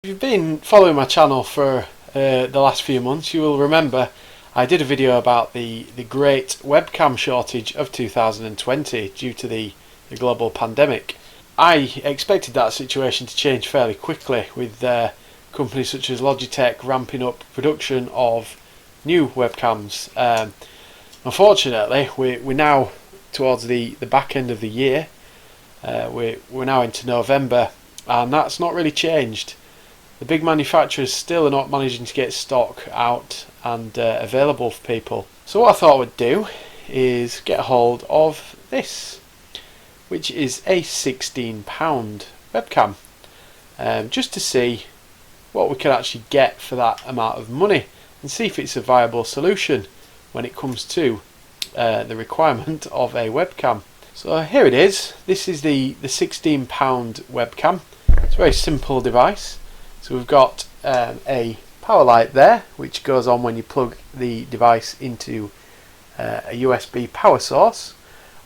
If you've been following my channel for the last few months, you will remember I did a video about the great webcam shortage of 2020 due to the global pandemic. I expected that situation to change fairly quickly, with companies such as Logitech ramping up production of new webcams. Unfortunately, we're now towards the back end of the year. We're now into November, and that's not really changed. The big manufacturers still are not managing to get stock out and available for people. So what I thought I would do is get a hold of this, which is a £16 webcam, just to see what we can actually get for that amount of money and see if it's a viable solution when it comes to the requirement of a webcam. So here it is. This is the £16 webcam. It's a very simple device. So we've got a power light there, which goes on when you plug the device into a USB power source,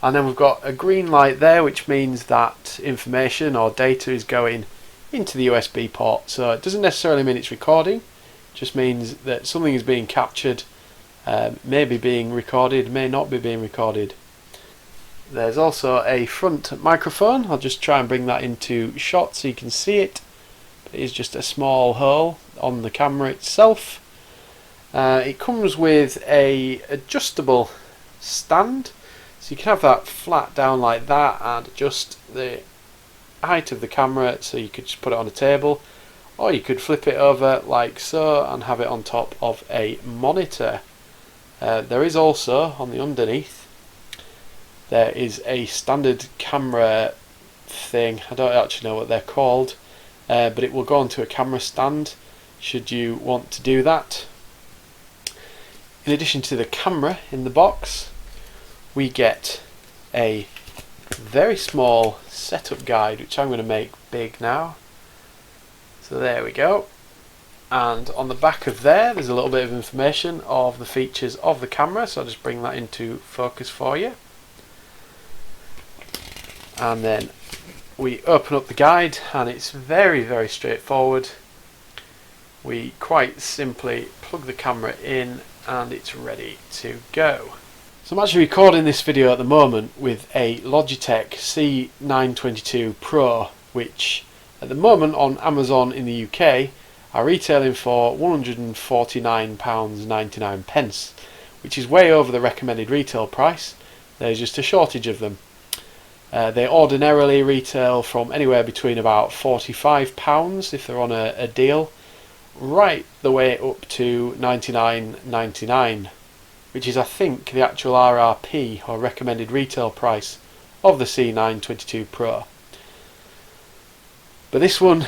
and then we've got a green light there, which means that information or data is going into the USB port. So it doesn't necessarily mean it's recording, it just means that something is being captured, may be being recorded, may not be being recorded. There's also a front microphone. I'll just try and bring that into shot so you can see it. It is just a small hole on the camera itself. It comes with a adjustable stand, so you can have that flat down like that and adjust the height of the camera, so you could just put it on a table, or you could flip it over like so and have it on top of a monitor. There is also, on the underneath, there is a standard camera thing. I don't actually know what they're called. But it will go onto a camera stand should you want to do that. In addition to the camera in the box, we get a very small setup guide, which I'm going to make big now. So there we go. And on the back of there's a little bit of information of the features of the camera, so I'll just bring that into focus for you. And then we open up the guide, and it's very straightforward. We quite simply plug the camera in and it's ready to go. So I'm actually recording this video at the moment with a Logitech C922 Pro, which at the moment on Amazon in the UK are retailing for £149.99, which is way over the recommended retail price. There's just a shortage of them. They ordinarily retail from anywhere between about £45 if they're on a deal, right the way up to £99.99, which is, I think, the actual RRP or recommended retail price of the C922 Pro. But this one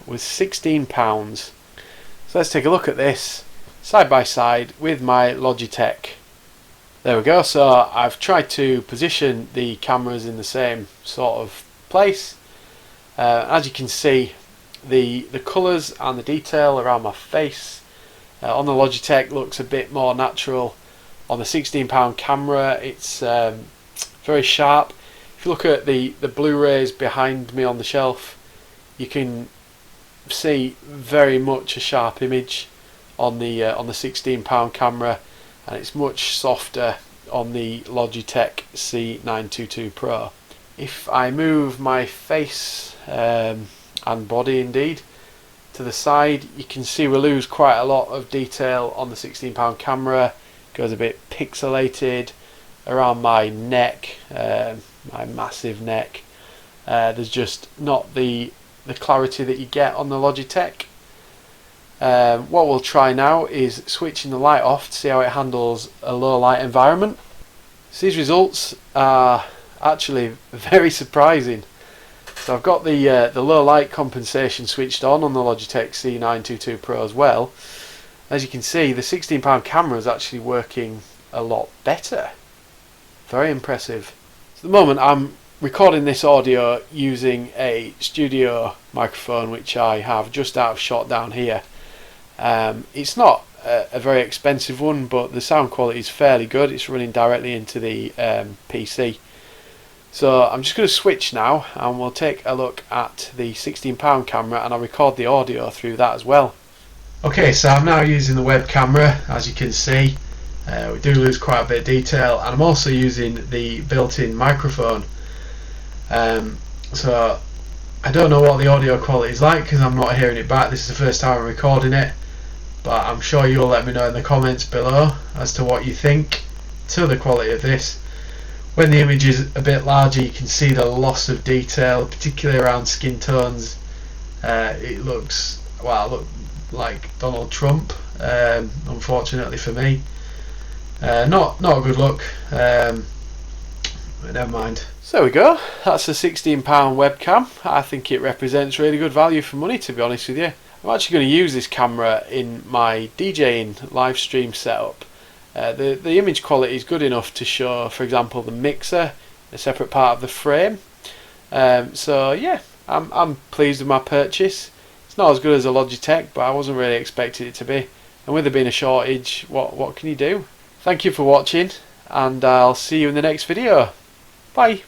was £16. So let's take a look at this side by side with my Logitech. There we go. So I've tried to position the cameras in the same sort of place. As you can see, the colours and the detail around my face on the Logitech looks a bit more natural. On the £16 camera, it's very sharp. If you look at the Blu-rays behind me on the shelf, you can see very much a sharp image on the £16 camera, and it's much softer on the Logitech C922 Pro. If I move my face and body indeed to the side, you can see we lose quite a lot of detail on the £16 camera. It goes a bit pixelated around my neck, my massive neck. There's just not the clarity that you get on the Logitech. What we'll try now is switching the light off to see how it handles a low light environment. So these results are actually very surprising. So I've got the low light compensation switched on the Logitech C922 Pro as well. As you can see, the £16 camera is actually working a lot better. Very impressive. So at the moment I'm recording this audio using a studio microphone, which I have just out of shot down here. It's not a very expensive one, but the sound quality is fairly good. It's running directly into the PC. So I'm just going to switch now and we'll take a look at the £16 camera, and I'll record the audio through that as well. Okay, so I'm now using the web camera. As you can see, we do lose quite a bit of detail, and I'm also using the built-in microphone. So I don't know what the audio quality is like because I'm not hearing it back. This is the first time I'm recording it, but I'm sure you'll let me know in the comments below as to what you think to the quality of this. When the image is a bit larger, you can see the loss of detail, particularly around skin tones. It looks, well, like Donald Trump, unfortunately for me. Not a good look, but never mind. So there we go, that's a £16 webcam. I think it represents really good value for money, to be honest with you. I'm actually going to use this camera in my DJing live stream setup. The image quality is good enough to show, for example, the mixer, a separate part of the frame. So yeah, I'm pleased with my purchase. It's not as good as a Logitech, but I wasn't really expecting it to be. And with there being a shortage, what can you do? Thank you for watching, and I'll see you in the next video. Bye.